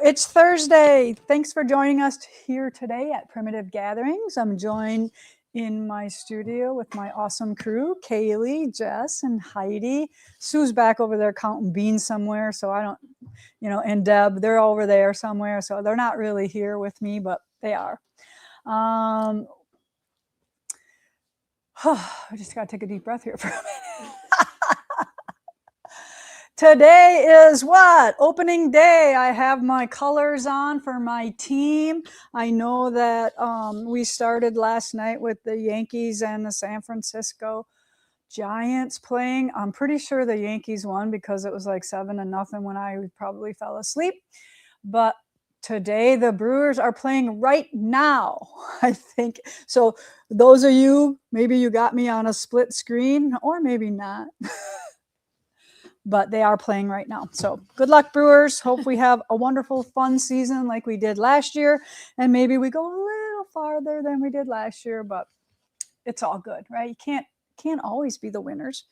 It's Thursday. Thanks for joining us here today at Primitive Gatherings. I'm joined in my studio with my awesome crew, Kaylee, Jess, and Heidi. Sue's back over there counting beans somewhere, so I don't, and Deb, they're over there somewhere, so they're not really here with me, but they are. I just got to take a deep breath here for a minute. Today is what? Opening day. I have my colors on for my team. I know that we started last night with the Yankees and the San Francisco Giants playing. I'm pretty sure the Yankees won because it was like 7-0 when I probably fell asleep. But today the Brewers are playing right now, I think. So those of you, maybe you got me on a split screen or maybe not. But they are playing right now. So good luck, Brewers. Hope we have a wonderful, fun season like we did last year. And maybe we go a little farther than we did last year, but it's all good, right? You can't always be the winners.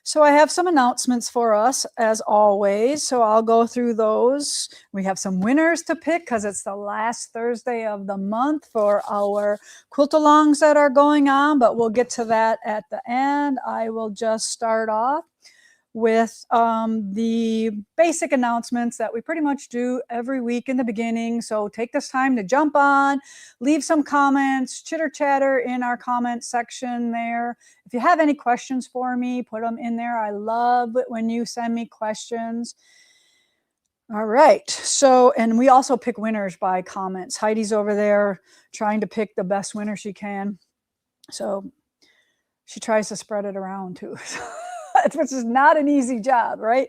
So I have some announcements for us, as always. So I'll go through those. We have some winners to pick because it's the last Thursday of the month for our quilt-alongs that are going on, but we'll get to that at the end. I will just start off with the basic announcements that we pretty much do every week in the beginning. So take this time to jump on, leave some comments, chitter chatter in our comment section there. If you have any questions for me, put them in there. I love it when you send me questions. All right. So, and we also pick winners by comments. Heidi's over there trying to pick the best winner she can. So she tries to spread it around too. Which is not an easy job, right?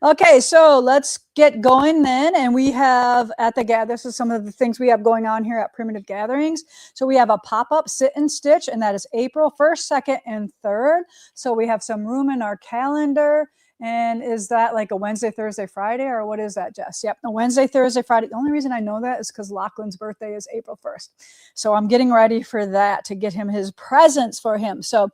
Okay, so let's get going then. And we have this is some of the things we have going on here at Primitive Gatherings. So we have a pop-up sit and stitch, and that is April 1st, 2nd, and 3rd. So we have some room in our calendar. And is that like a Wednesday, Thursday, Friday, or what is that, Jess? Yep, a Wednesday, Thursday, Friday. The only reason I know that is because Lachlan's birthday is April 1st. So I'm getting ready for that to get him his presents for him. So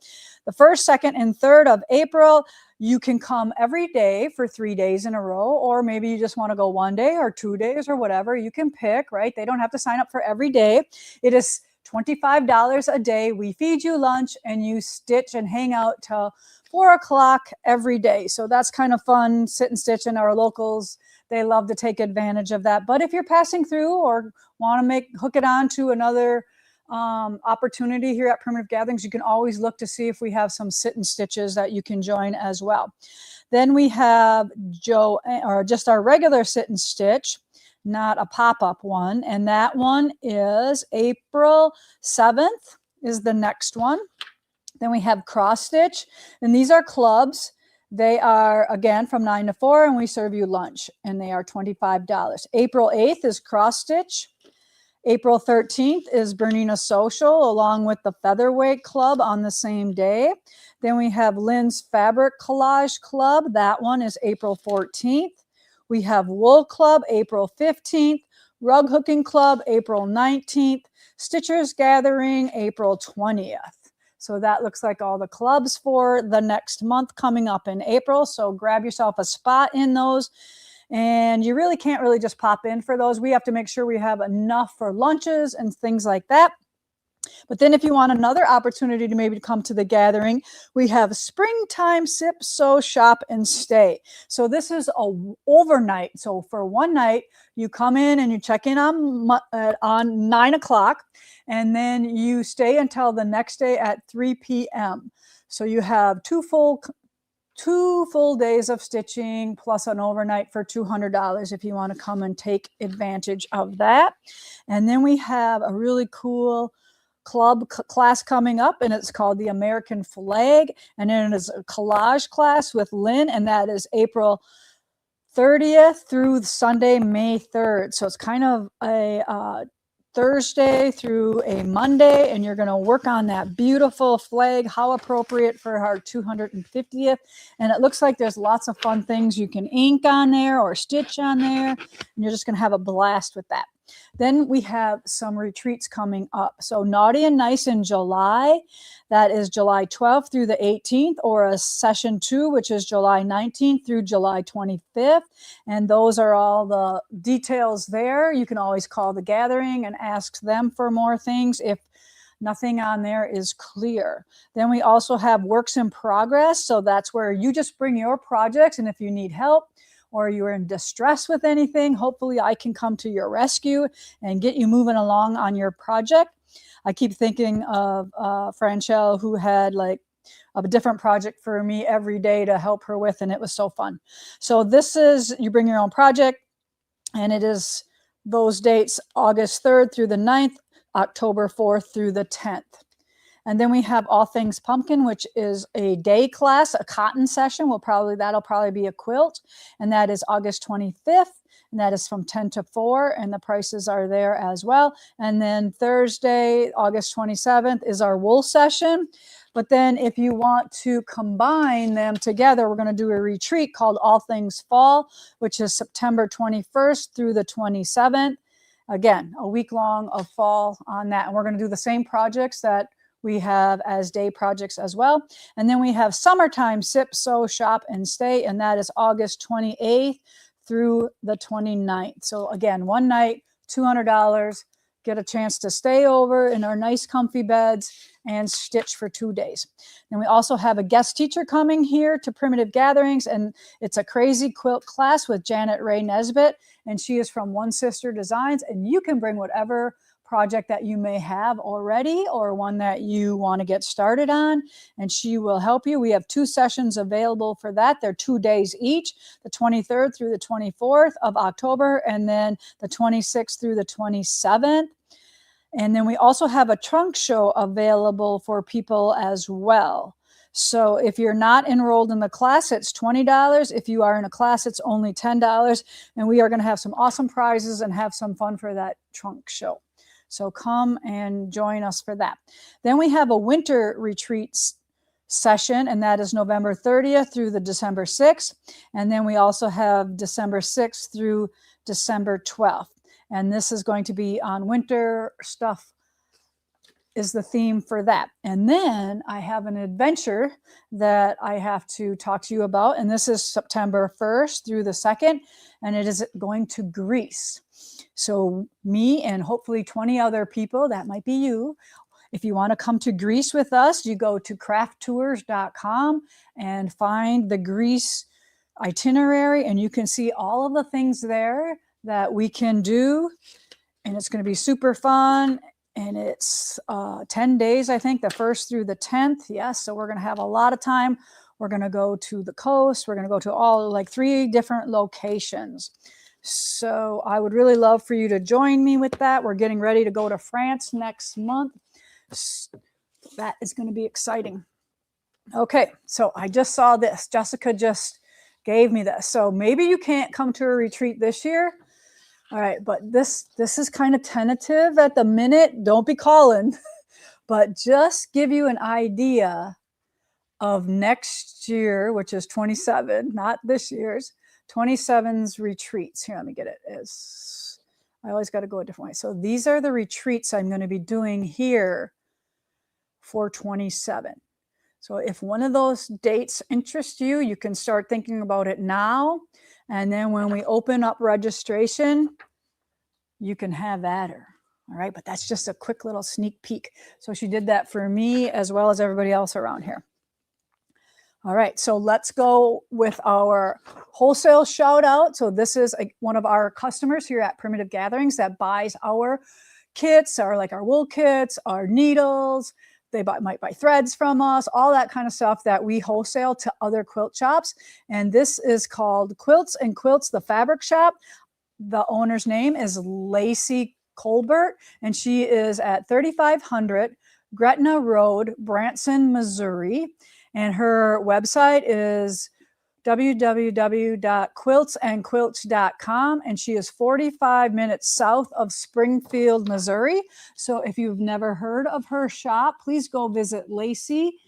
the 1st, 2nd, and 3rd of April, you can come every day for 3 days in a row, or maybe you just want to go 1 day or 2 days or whatever. You can pick, right? They don't have to sign up for every day. It is $25 a day. We feed you lunch and you stitch and hang out till 4 o'clock every day. So that's kind of fun. Sit and stitch in our locals. They love to take advantage of that. But if you're passing through or want to hook it on to another opportunity here at Primitive Gatherings, you can always look to see if we have some sit and stitches that you can join as well. Then we have just our regular sit and stitch, not a pop-up one. And that one is April 7th is the next one. Then we have cross stitch, and these are clubs. They are, again, from 9 to 4, and we serve you lunch, and they are $25. April 8th is cross stitch. April 13th is Bernina Social, along with the Featherweight Club on the same day. Then we have Lynn's Fabric Collage Club. That one is April 14th. We have Wool Club, April 15th. Rug Hooking Club, April 19th. Stitchers Gathering, April 20th. So that looks like all the clubs for the next month coming up in April. So grab yourself a spot in those. And you really can't just pop in for those. We have to make sure we have enough for lunches and things like that. But then if you want another opportunity to maybe come to the gathering, we have Springtime Sip, Sew, Shop, and Stay. So this is a overnight. So for one night, you come in and you check in on 9 o'clock, and then you stay until the next day at 3 p.m. So you have two full days of stitching plus an overnight for $200 if you want to come and take advantage of that. And then we have a really cool club class coming up, and it's called the American Flag, and then it is a collage class with Lynn, and that is April 30th through Sunday, May 3rd. So it's kind of a Thursday through a Monday, and you're going to work on that beautiful flag. How appropriate for our 250th. And it looks like there's lots of fun things you can ink on there or stitch on there, and you're just going to have a blast with that. Then we have some retreats coming up. So Naughty and Nice in July, that is July 12th through the 18th, or a session 2, which is July 19th through July 25th. And those are all the details there. You can always call the gathering and ask them for more things if nothing on there is clear. Then we also have works in progress. So that's where you just bring your projects, and if you need help or you're in distress with anything, hopefully I can come to your rescue and get you moving along on your project. I keep thinking of Franchelle, who had like a different project for me every day to help her with, and it was so fun. So this is, you bring your own project, and it is those dates, August 3rd through the 9th, October 4th through the 10th. And then we have All Things Pumpkin, which is a day class, a cotton session. That'll probably be a quilt. And that is August 25th. And that is from 10 to 4. And the prices are there as well. And then Thursday, August 27th is our wool session. But then if you want to combine them together, we're going to do a retreat called All Things Fall, which is September 21st through the 27th. Again, a week long of fall on that. And we're going to do the same projects that we have as day projects as well. And then we have Summertime Sip, Sew, Shop, and Stay. And that is August 28th through the 29th. So again, one night, $200. Get a chance to stay over in our nice comfy beds and stitch for 2 days. And we also have a guest teacher coming here to Primitive Gatherings, and it's a crazy quilt class with Janet Ray Nesbitt, and she is from One Sister Designs, and you can bring whatever project that you may have already or one that you want to get started on, and she will help you. We have 2 sessions available for that. They're 2 days each, the 23rd through the 24th of October, and then the 26th through the 27th. And then we also have a trunk show available for people as well. So if you're not enrolled in the class, it's $20. If you are in a class, it's only $10. And we are going to have some awesome prizes and have some fun for that trunk show. So come and join us for that. Then we have a winter retreats session, and that is November 30th through the December 6th. And then we also have December 6th through December 12th. And this is going to be on winter stuff is the theme for that. And then I have an adventure that I have to talk to you about. And this is September 1st through the 2nd. And it is going to Greece. So me and hopefully 20 other people, that might be you. If you want to come to Greece with us, you go to crafttours.com and find the Greece itinerary, and you can see all of the things there that we can do. And it's going to be super fun. And it's 10 days, I think, the 1st through the 10th. Yes, so we're going to have a lot of time. We're going to go to the coast. We're going to go to all like 3 different locations. So I would really love for you to join me with that. We're getting ready to go to France next month. That is going to be exciting. Okay, so I just saw this. Jessica just gave me this. So maybe you can't come to a retreat this year. All right, but this is kind of tentative at the minute. Don't be calling, but just give you an idea of next year, which is 27, not this year's, 27's retreats. Here, let me get it. I always got to go a different way. So these are the retreats I'm going to be doing here for 27. So if one of those dates interest you, you can start thinking about it now. And then when we open up registration, you can have at her. All right, but that's just a quick little sneak peek. So she did that for me as well as everybody else around here. All right, so let's go with our wholesale shout out. So this is one of our customers here at Primitive Gatherings that buys our kits, our wool kits, our needles. They might buy threads from us, all that kind of stuff that we wholesale to other quilt shops. And this is called Quilts and Quilts, the fabric shop. The owner's name is Lacey Colbert, and she is at 3500 Gretna Road, Branson, Missouri. And her website is www.quiltsandquilts.com, and she is 45 minutes south of Springfield, Missouri. So if you've never heard of her shop, please go visit Lacey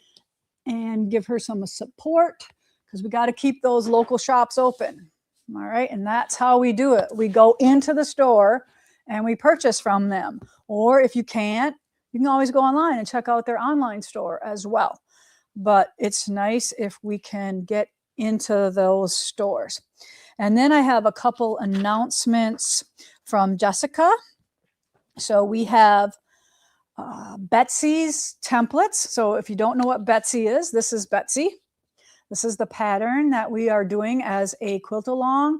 and give her some support, because we got to keep those local shops open. All right, and that's how we do it. We go into the store and we purchase from them. Or if you can't, you can always go online and check out their online store as well. But it's nice if we can get into those stores. And then I have a couple announcements from Jessica. So we have Betsy's templates. So if you don't know what Betsy is, this is Betsy. This is the pattern that we are doing as a quilt along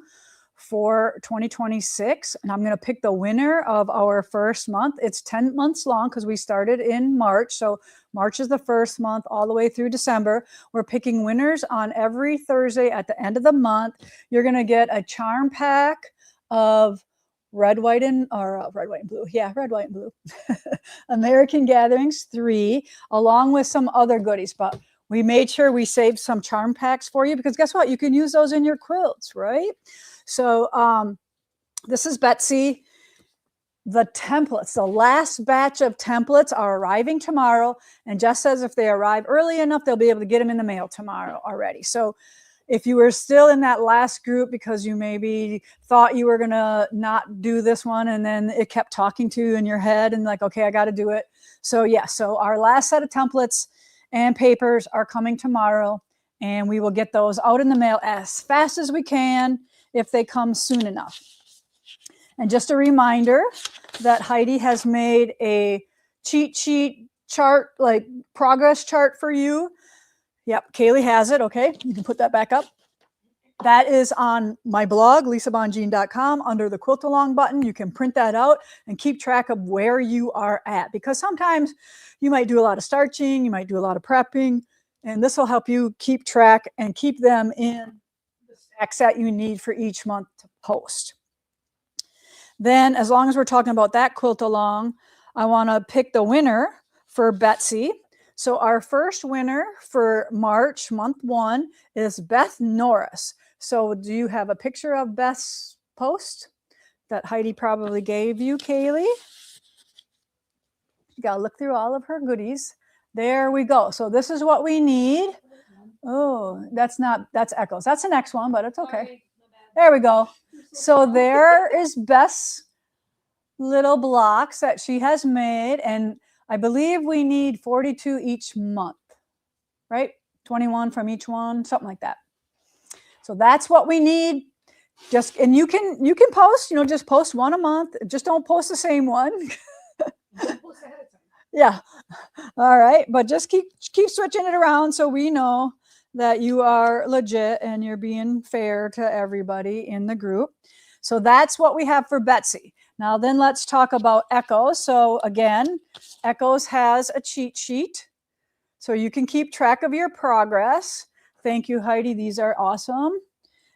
for 2026. And I'm going to pick the winner of our first month. It's 10 months long because we started in March. So March is the first month all the way through December. We're picking winners on every Thursday at the end of the month. You're going to get a charm pack of red, white, and blue. Yeah, red, white, and blue. American Gatherings 3, along with some other goodies. But we made sure we saved some charm packs for you because guess what? You can use those in your quilts, right? So this is Betsy. The templates, the last batch of templates are arriving tomorrow. And Jess says if they arrive early enough, they'll be able to get them in the mail tomorrow already. So if you were still in that last group because you maybe thought you were going to not do this one and then it kept talking to you in your head and like, okay, I got to do it. So yeah, so our last set of templates and papers are coming tomorrow and we will get those out in the mail as fast as we can if they come soon enough. And just a reminder that Heidi has made a cheat sheet chart, like progress chart for you. Yep, Kaylee has it. Okay, you can put that back up. That is on my blog, lisabongean.com, under the quilt along button. You can print that out and keep track of where you are at because sometimes you might do a lot of starching, you might do a lot of prepping, and this will help you keep track and keep them in the stacks that you need for each month to post. Then, as long as we're talking about that quilt along, I want to pick the winner for Betsy. So our first winner for March, month 1, is Beth Norris. So do you have a picture of Beth's post that Heidi probably gave you, Kaylee? You got to look through all of her goodies. There we go. So this is what we need. Oh, that's echoes. That's the next one, but it's okay. There we go. So there is Beth's little blocks that she has made. And I believe we need 42 each month, right? 21 from each one, something like that. So that's what we need. And you can post, just post one a month. Just don't post the same one. Yeah. All right. But just keep switching it around so we know that you are legit and you're being fair to everybody in the group. So that's what we have for Betsy. Now then let's talk about Echoes. So again, Echoes has a cheat sheet. So you can keep track of your progress. Thank you, Heidi. These are awesome.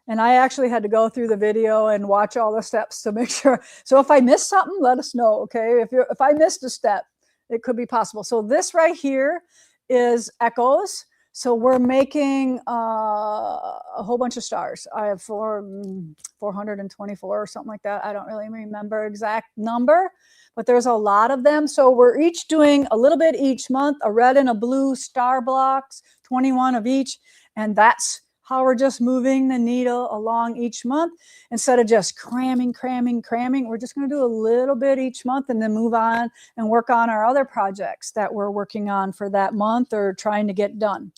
And I actually had to go through the video and watch all the steps to make sure. So if I missed something, let us know, okay? If I missed a step, it could be possible. So this right here is Echoes. So we're making a whole bunch of stars. I have 424 or something like that. I don't really remember exact number, but there's a lot of them. So we're each doing a little bit each month, a red and a blue star blocks, 21 of each. And that's how we're just moving the needle along each month instead of just cramming. We're just going to do a little bit each month and then move on and work on our other projects that we're working on for that month or trying to get done.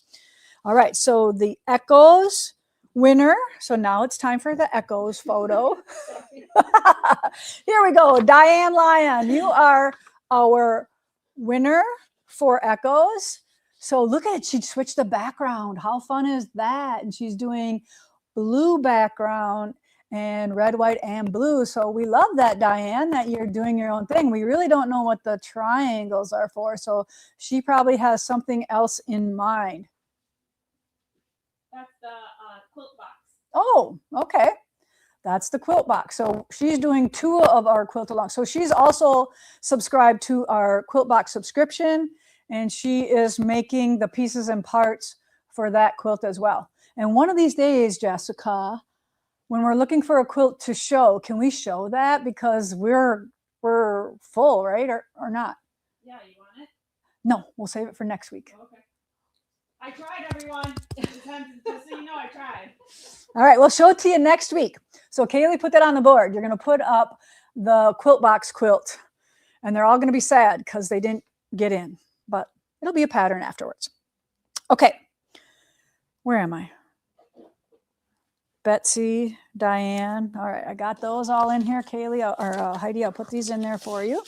All right, so the Echoes winner. So now it's time for the Echoes photo. Here we go. Diane Lyon, you are our winner for Echoes. So look at it. She switched the background. How fun is that? And she's doing blue background and red, white, and blue. So we love that, Diane, that you're doing your own thing. We really don't know what the triangles are for. So she probably has something else in mind. That's the quilt box. Oh, okay. That's the quilt box. So she's doing 2 of our quilt along. So she's also subscribed to our quilt box subscription. And she is making the pieces and parts for that quilt as well. And one of these days, Jessica, when we're looking for a quilt to show, can we show that? Because we're full, right? Or not? Yeah, you want it? No, we'll save it for next week. Okay. I tried, everyone. Just so you know, I tried. All right, we'll show it to you next week. So Kaylee put that on the board. You're going to put up the quilt box quilt. And they're all going to be sad because they didn't get in, but it'll be a pattern afterwards. Okay, where am I? Betsy, Diane. All right, I got those all in here. Kaylee, or Heidi, I'll put these in there for you.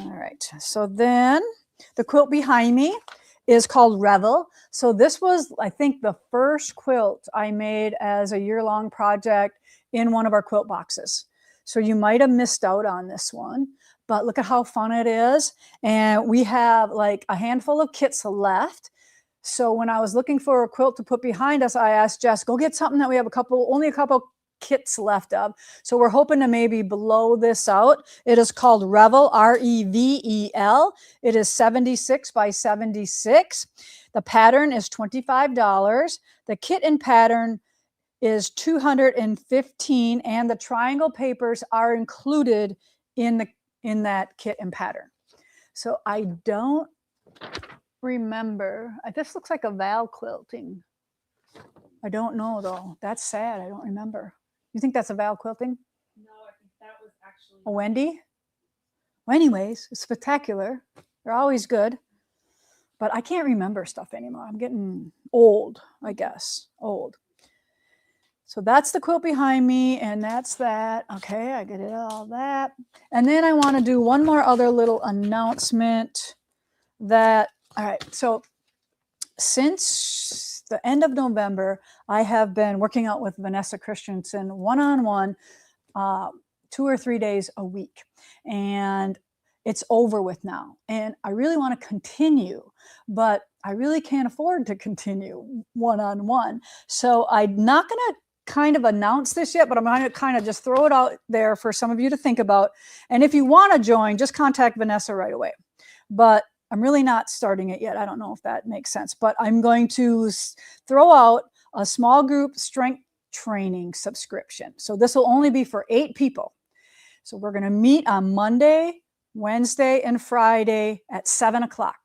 All right, so then the quilt behind me is called Revel. So this was, I think, the first quilt I made as a year-long project in one of our quilt boxes. So you might have missed out on this one, but look at how fun it is. And we have like a handful of kits left. So when I was looking for a quilt to put behind us, I asked Jess, go get something that we have only a couple kits left of. So we're hoping to maybe blow this out. It is called Revel, R-E-V-E-L. It is 76 by 76. The pattern is $25. The kit and pattern is $215, and the triangle papers are included in that kit and pattern. So I don't remember. This looks like a Val quilting. I don't know though. That's sad. I don't remember. You think that's a Val quilting? No, I think that was actually A Wendy? Well, anyways, it's spectacular. They're always good. But I can't remember stuff anymore. I'm getting old, I guess. Old. So that's the quilt behind me, and that's that. Okay, I get it, all that. And then I want to do one more other little announcement that, all right, so since the end of November, I have been working out with Vanessa Christensen one-on-one 2 or 3 days a week. And it's over with now. And I really want to continue, but I really can't afford to continue one-on-one. So I'm not going to kind of announce this yet, but I'm going to kind of just throw it out there for some of you to think about. And if you want to join, just contact Vanessa right away. But I'm really not starting it yet. I don't know if that makes sense, but I'm going to throw out a small group strength training subscription. So this will only be for 8 people. So we're going to meet on Monday, Wednesday, and Friday at 7 o'clock.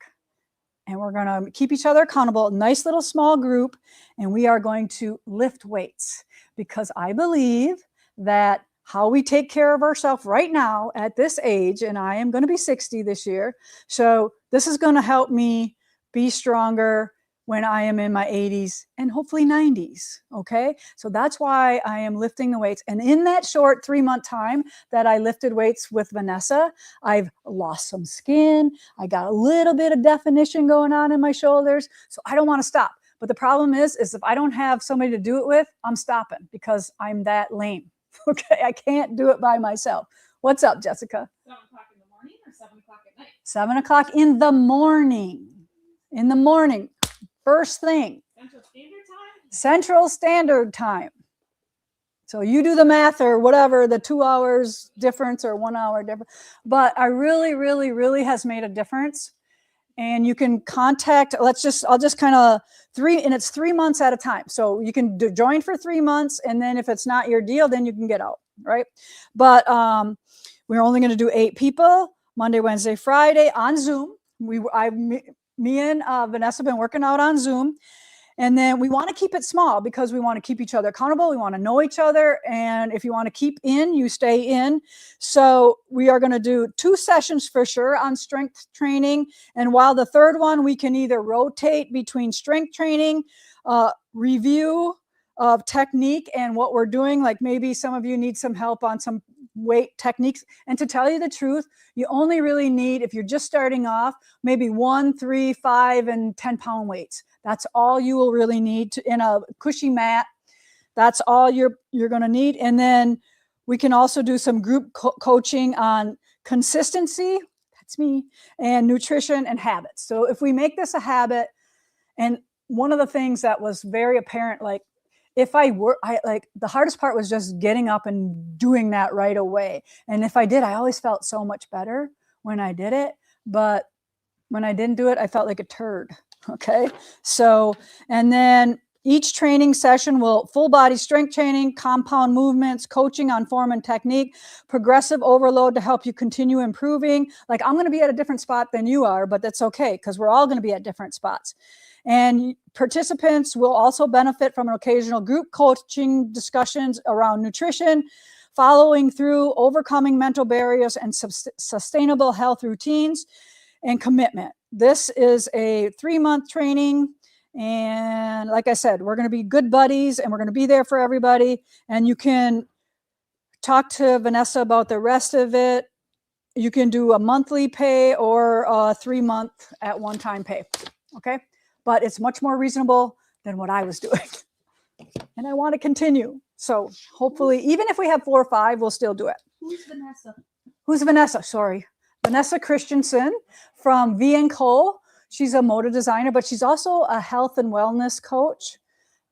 And we're going to keep each other accountable, nice little small group, and we are going to lift weights, because I believe that how we take care of ourselves right now at this age, and I am going to be 60 this year, so this is going to help me be stronger when I am in my 80s and hopefully 90s, okay? So that's why I am lifting the weights. And in that short 3-month time that I lifted weights with Vanessa, I've lost some skin. I got a little bit of definition going on in my shoulders. So I don't want to stop. But the problem is if I don't have somebody to do it with, I'm stopping because I'm that lame, okay? I can't do it by myself. What's up, Jessica? 7 o'clock in the morning or 7 o'clock at night? 7 o'clock in the morning. In the morning. First thing. Central Standard Time? Central Standard Time. So you do the math or whatever, the 2 hours difference or 1 hour difference. But I really has made a difference. And you can contact, I'll just kind of and it's 3 months at a time. So you can join for 3 months. And then if it's not your deal, then you can get out, right? But we're only going to do 8 people, Monday, Wednesday, Friday on Zoom. Me and Vanessa have been working out on Zoom, and then we want to keep it small because we want to keep each other accountable. We want to know each other. And if you want to keep in, you stay in. So we are going to do 2 sessions for sure on strength training. And while the third one, we can either rotate between strength training, review of technique and what we're doing. Like maybe some of you need some help on some weight techniques. And to tell you the truth, you only really need, if you're just starting off, maybe 1, 3, 5, and 10-pound weights. That's all you will really need in a cushy mat. That's all you're going to need. And then we can also do some group coaching on consistency, that's me, and nutrition and habits. So if we make this a habit, and one of the things that was very apparent, like if the hardest part was just getting up and doing that right away. And if I did, I always felt so much better when I did it. But when I didn't do it, I felt like a turd. Okay. So, and then Each training session will full body strength training, compound movements, coaching on form and technique, progressive overload to help you continue improving. Like I'm going to be at a different spot than you are, but that's okay because we're all going to be at different spots. And participants will also benefit from an occasional group coaching discussions around nutrition, following through, overcoming mental barriers, and sustainable health routines and commitment. This is a 3-month training. And like I said, we're going to be good buddies and we're going to be there for everybody. And you can talk to Vanessa about the rest of it. You can do a monthly pay or a 3-month at one-time pay. Okay. But it's much more reasonable than what I was doing. And I want to continue. So hopefully, even if we have 4 or 5, we'll still do it. Who's Vanessa? Who's Vanessa? Sorry. Vanessa Christensen from V & Co. She's a moda designer, but she's also a health and wellness coach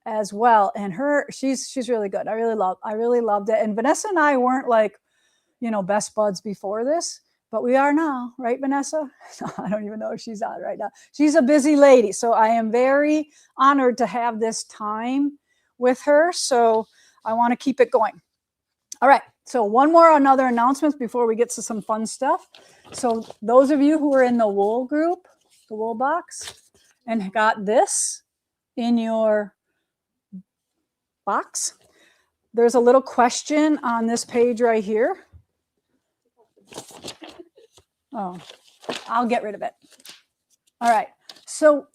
as well. And she's really good. I really loved it. And Vanessa and I weren't like, best buds before this, but we are now, right, Vanessa? I don't even know if she's on right now. She's a busy lady. So I am very honored to have this time with her. So I want to keep it going. All right. So another announcement before we get to some fun stuff. So those of you who are in the wool group, the wool box, and got this in your box, there's a little question on this page right here. Oh, I'll get rid of it. All right. So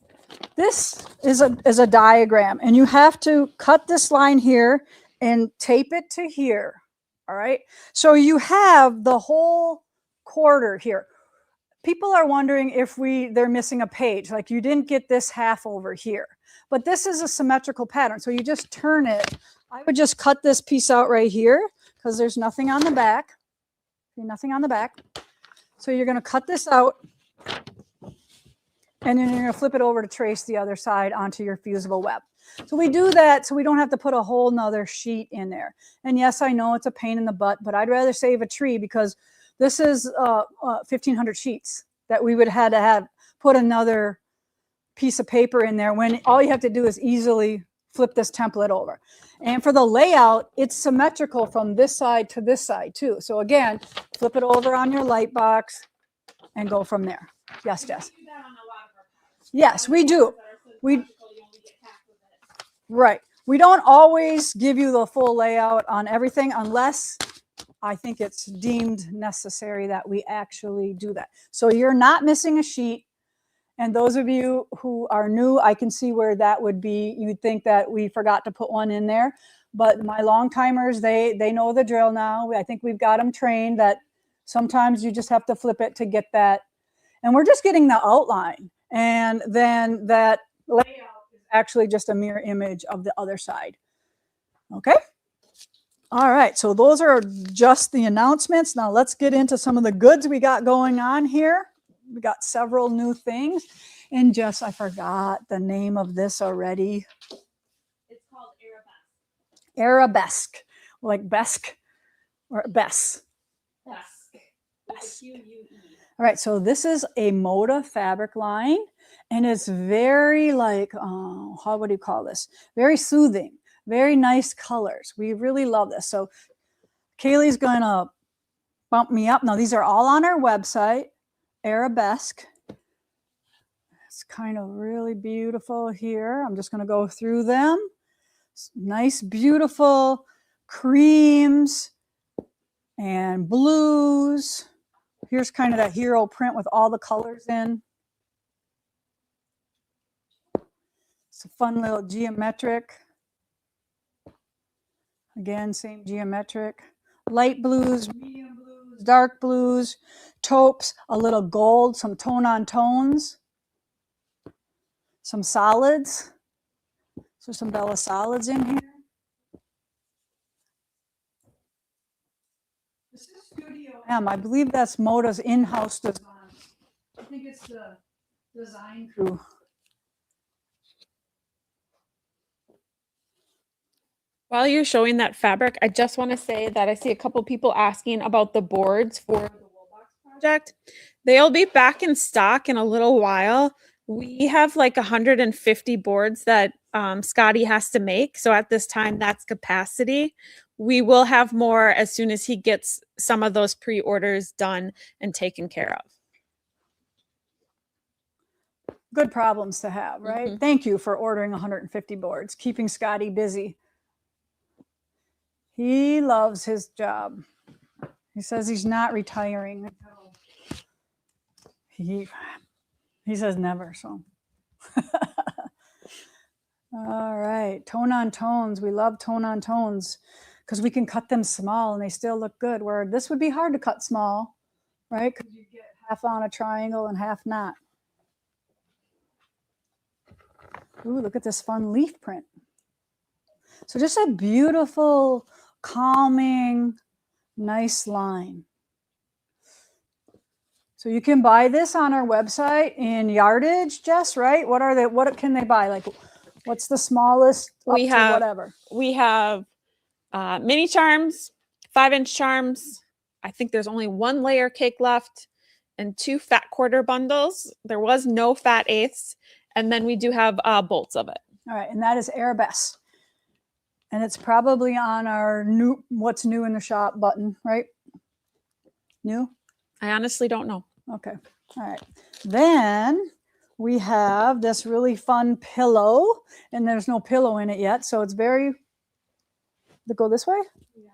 this is a diagram, and you have to cut this line here and tape it to here. All right. So you have the whole quarter here. People are wondering if they're missing a page, like you didn't get this half over here. But this is a symmetrical pattern. So you just turn it. I would just cut this piece out right here because there's nothing on the back. Nothing on the back. So you're going to cut this out. And then you're going to flip it over to trace the other side onto your fusible web. So we do that so we don't have to put a whole nother sheet in there. And yes, I know it's a pain in the butt, but I'd rather save a tree because this is 1,500 sheets that we would have to have put another piece of paper in there when all you have to do is easily flip this template over. And for the layout, it's symmetrical from this side to this side too. So again, flip it over on your light box and go from there. Yes, Jess. Yes, we do. Right. We don't always give you the full layout on everything unless I think it's deemed necessary that we actually do that. So you're not missing a sheet. And those of you who are new, I can see where that would be. You'd think that we forgot to put one in there. But my long timers, they know the drill now. I think we've got them trained that sometimes you just have to flip it to get that. And we're just getting the outline. And then that layout is actually just a mirror image of the other side. Okay. All right. So those are just the announcements. Now let's get into some of the goods we got going on here. We got several new things. And Jess, I forgot the name of this already. It's called Arabesque. Arabesque. Like Besk or Bess. Besque. Besque. Q-U-E. All right, so this is a Moda fabric line, and it's very like, how would you call this? Very soothing, very nice colors. We really love this. So Kaylee's going to bump me up. Now, these are all on our website, Arabesque. It's kind of really beautiful here. I'm just going to go through them. Nice, beautiful creams and blues. Here's kind of that hero print with all the colors in. It's a fun little geometric. Again, same geometric. Light blues, medium blues, dark blues, taupes, a little gold, some tone on tones, some solids. So some Bella solids in here. This is Studio M. I believe that's Moda's in-house design. I think it's the design crew. While you're showing that fabric, I just want to say that I see a couple people asking about the boards for the Woolbox project. They'll be back in stock in a little while. We have like 150 boards that Scotty has to make. So at this time, that's capacity. We will have more as soon as he gets some of those pre-orders done and taken care of. Good problems to have, right? Mhm. Thank you for ordering 150 boards, keeping Scotty busy. He loves his job. He says he's not retiring. He says never, so. All right, tone on tones. We love tone on tones because we can cut them small and they still look good. Where this would be hard to cut small, right? Because you get half on a triangle and half not. Ooh, look at this fun leaf print. So just a beautiful, calming, nice line. So you can buy this on our website in yardage, Jess, right? What can they buy? Like, what's the smallest up We to have- whatever? We have mini charms, 5-inch charms. I think there's only 1 layer cake left and 2 fat quarter bundles. There was no fat eighths. And then we do have bolts of it. All right, and that is Arabesque. And it's probably on our what's new in the shop button, right? New? I honestly don't know. Okay. All right. Then we have this really fun pillow, and there's no pillow in it yet. So it's go this way?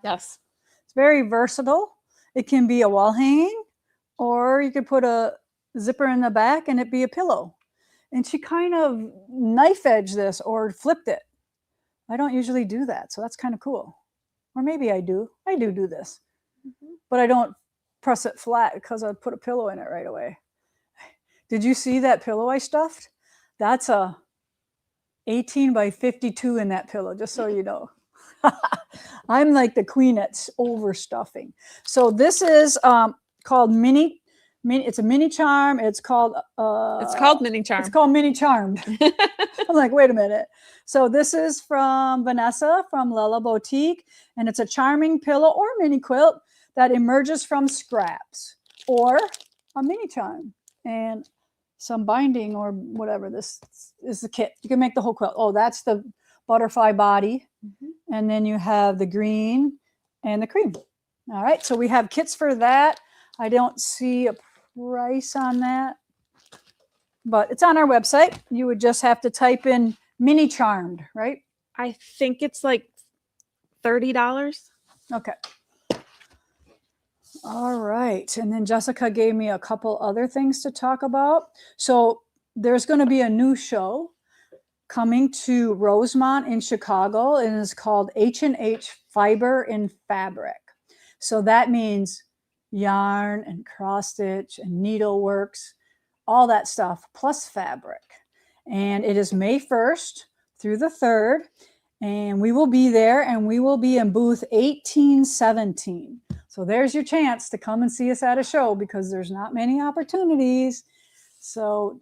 Yes. It's very versatile. It can be a wall hanging, or you could put a zipper in the back and it be a pillow. And she kind of knife edged this or flipped it. I don't usually do that, so that's kind of cool. Or maybe I do. I do this. But I don't press it flat because I put a pillow in it right away. Did you see that pillow I stuffed? That's a 18 by 52 in that pillow, just so you know. I'm like the queen at overstuffing. So this is called mini. It's a mini charm. It's called mini charm. It's called mini charmed. I'm like, wait a minute. So this is from Vanessa from Lella Boutique, and it's a charming pillow or mini quilt that emerges from scraps or a mini charm and some binding or whatever. This is the kit. You can make the whole quilt. Oh, that's the butterfly body. Mm-hmm. And then you have the green and the cream. All right. So we have kits for that. I don't see a price on that, but it's on our website. You would just have to type in mini charmed, right? I think it's like $30. Okay. All right. And then Jessica gave me a couple other things to talk about. So there's going to be a new show coming to Rosemont in Chicago, and it's called H&H Fiber and Fabric. So that means yarn and cross stitch and needleworks, all that stuff, plus fabric. And it is May 1st through the 3rd. And we will be there, and we will be in booth 1817. So there's your chance to come and see us at a show because there's not many opportunities. So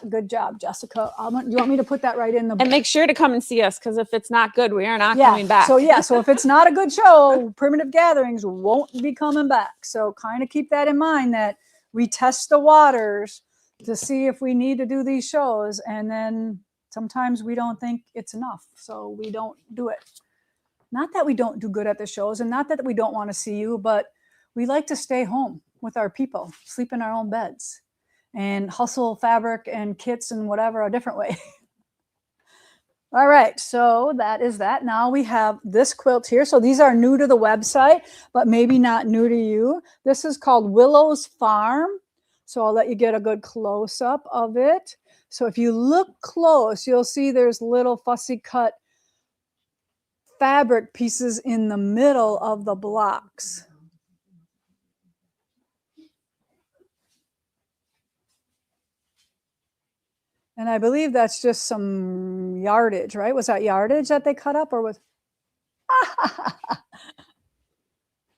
good job, Jessica. You want me to put that right in the book? And make sure to come and see us, because if it's not good, we are not coming back. So if it's not a good show, Primitive Gatherings won't be coming back. So kind of keep that in mind, that we test the waters to see if we need to do these shows. And then sometimes we don't think it's enough, so we don't do it. Not that we don't do good at the shows, and not that we don't want to see you, but we like to stay home with our people, sleep in our own beds, and hustle fabric and kits and whatever a different way. All right, so that is that. Now we have this quilt here. So these are new to the website, but maybe not new to you. This is called Willow's Farm. So I'll let you get a good close-up of it. So if you look close, you'll see there's little fussy cut fabric pieces in the middle of the blocks. And I believe that's just some yardage, right? Was that yardage that they cut up, or was?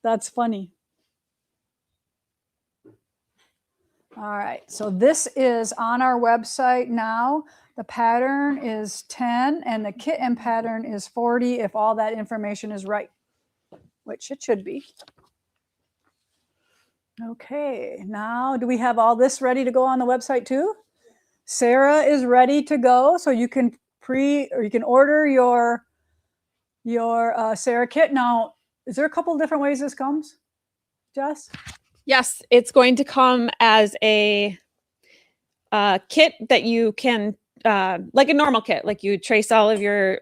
That's funny. All right, so this is on our website now. The pattern is 10 and the kit and pattern is 40 if all that information is right, which it should be. Okay, now do we have all this ready to go on the website too? Sarah is ready to go, so you can order your Sarah kit. Now, is there a couple different ways this comes, Jess? Yes, it's going to come as a kit that you can, like a normal kit, like you trace all of your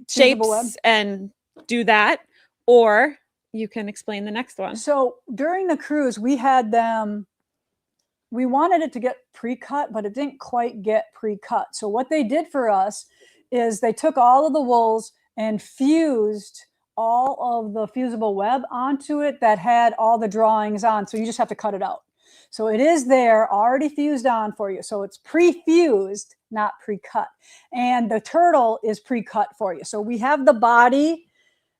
Fusible web. shapes and do that, or you can explain the next one. So during the cruise, we had them. We wanted it to get pre-cut, but it didn't quite get pre-cut. So what they did for us is they took all of the wools and fused all of the fusible web onto it that had all the drawings on. So you just have to cut it out. So it is there already fused on for you. So it's pre-fused, not pre-cut. And the turtle is pre-cut for you. So we have the body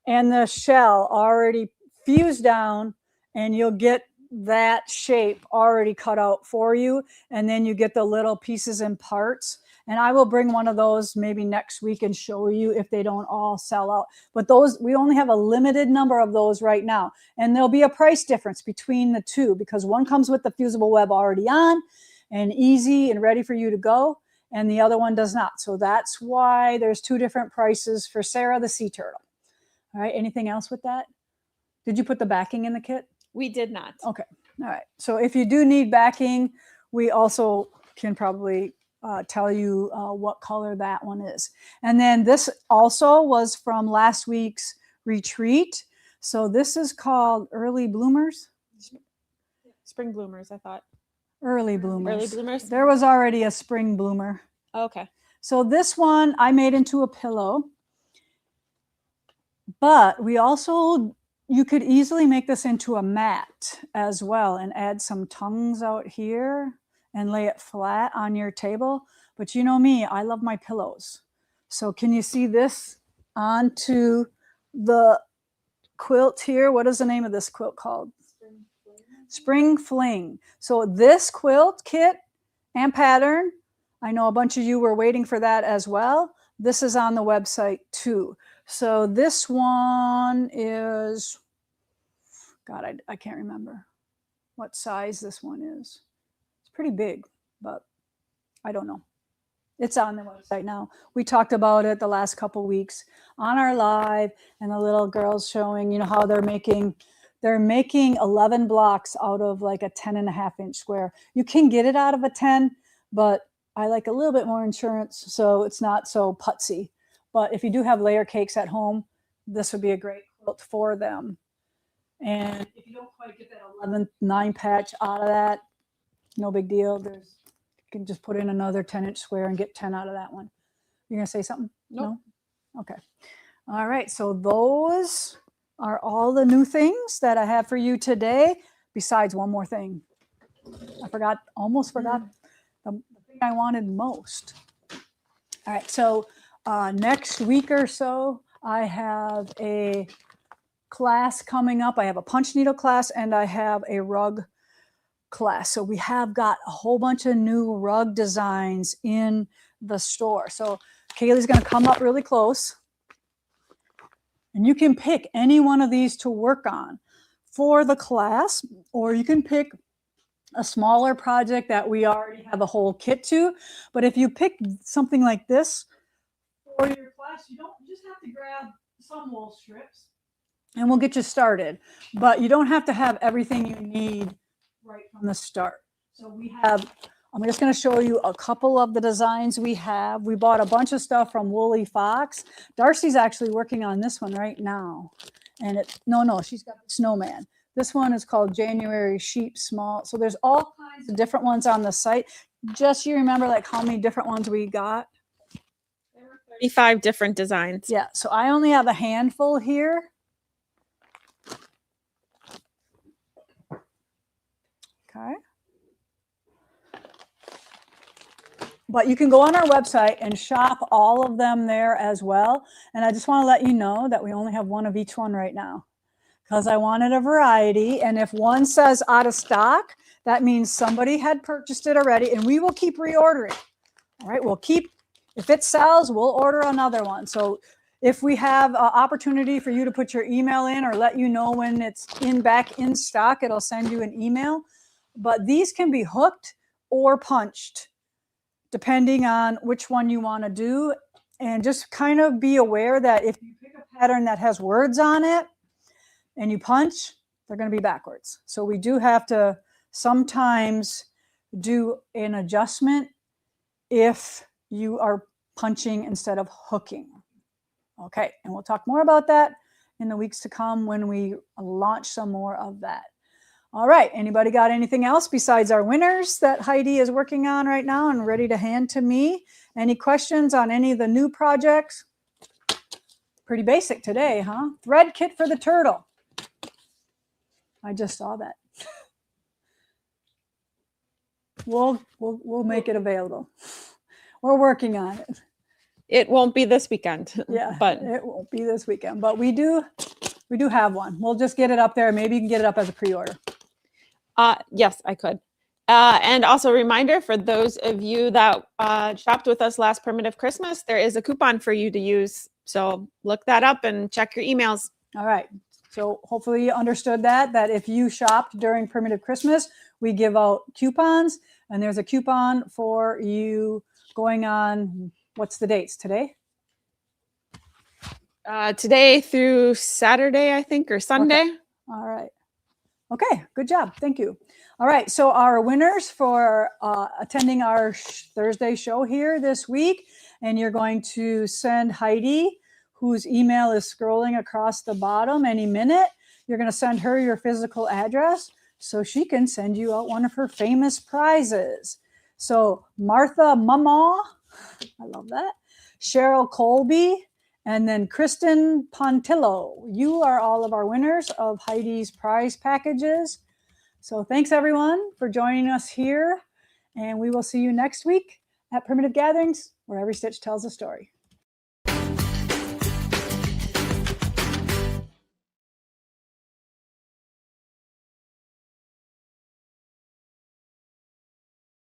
and the shell already fused down, and you'll get that shape already cut out for you. And then you get the little pieces and parts. And I will bring one of those maybe next week and show you if they don't all sell out. But those, we only have a limited number of those right now. And there'll be a price difference between the two because one comes with the fusible web already on and easy and ready for you to go. And the other one does not. So that's why there's two different prices for Sarah the sea turtle. All right, anything else with that? Did you put the backing in the kit? We did not. Okay, all right. So if you do need backing, we also can probably tell you what color that one is. And then this also was from last week's retreat. So this is called Early Bloomers. Spring bloomers, I thought. Early Bloomers. Early bloomers? There was already a spring bloomer. Okay. So this one I made into a pillow. But we also, you could easily make this into a mat as well and add some tongues out here and lay it flat on your table. But you know me, I love my pillows. So can you see this onto the quilt here? What is the name of this quilt called? Spring Fling. So this quilt kit and pattern, I know a bunch of you were waiting for that as well. This is on the website too. So this one is, God, I can't remember what size this one is. It's pretty big, but I don't know. It's on the website now. We talked about it the last couple weeks on our live, and the little girls showing, you know, how they're making 11 blocks out of like a 10.5-inch square. You can get it out of a 10, but I like a little bit more insurance, so it's not so putsy. But if you do have layer cakes at home, this would be a great quilt for them. And if you don't quite get that 11th 9 patch out of that, no big deal. You can just put in another 10-inch square and get 10 out of that one. You're gonna say something? Nope. No? Okay. All right, so those are all the new things that I have for you today, besides one more thing. I almost forgot the thing I wanted most. All right, so next week or so, I have a class coming up. I have a punch needle class and I have a rug class. So we have got a whole bunch of new rug designs in the store. So Kaylee's going to come up really close. And you can pick any one of these to work on for the class, or you can pick a smaller project that we already have a whole kit to. But if you pick something like this for your class, you just have to grab some wool strips and we'll get you started. But you don't have to have everything you need right from the start. So I'm just going to show you a couple of the designs we have. We bought a bunch of stuff from Woolly Fox. Darcy's actually working on this one right now. And she's got the snowman. This one is called January Sheep Small. So there's all kinds of different ones on the site. Just you remember like how many different ones we got? There were 35 different designs. Yeah, so I only have a handful here. Okay. But you can go on our website and shop all of them there as well. And I just want to let you know that we only have one of each one right now because I wanted a variety. And if one says out of stock, that means somebody had purchased it already, and we will keep reordering. All right, if it sells, we'll order another one. So if we have an opportunity for you to put your email in or let you know when it's back in stock, it'll send you an email. But these can be hooked or punched. depending on which one you want to do. And just kind of be aware that if you pick a pattern that has words on it and you punch, they're going to be backwards. So we do have to sometimes do an adjustment if you are punching instead of hooking. Okay, and we'll talk more about that in the weeks to come when we launch some more of that. All right, anybody got anything else besides our winners that Heidi is working on right now and ready to hand to me? Any questions on any of the new projects? Pretty basic today, huh? Thread kit for the turtle. I just saw that. We'll make it available. We're working on it. It won't be this weekend. Yeah, but it won't be this weekend, but we do have one. We'll just get it up there. Maybe you can get it up as a pre-order. yes, I could. And also a reminder for those of you that shopped with us last Primitive Christmas, there is a coupon for you to use. So look that up and check your emails. All right. So hopefully you understood that if you shopped during Primitive Christmas, we give out coupons, and there's a coupon for you going on, what's the dates today? Today through Saturday, I think, or Sunday. Okay. All right. Okay, good job. Thank you. All right, so our winners for attending our Thursday show here this week, and you're going to send Heidi, whose email is scrolling across the bottom any minute. You're going to send her your physical address so she can send you out one of her famous prizes. So Martha Mamaw, I love that, Cheryl Colby, and then Kristen Pontillo. You are all of our winners of Heidi's prize packages. So thanks everyone for joining us here. And we will see you next week at Primitive Gatherings, where every stitch tells a story.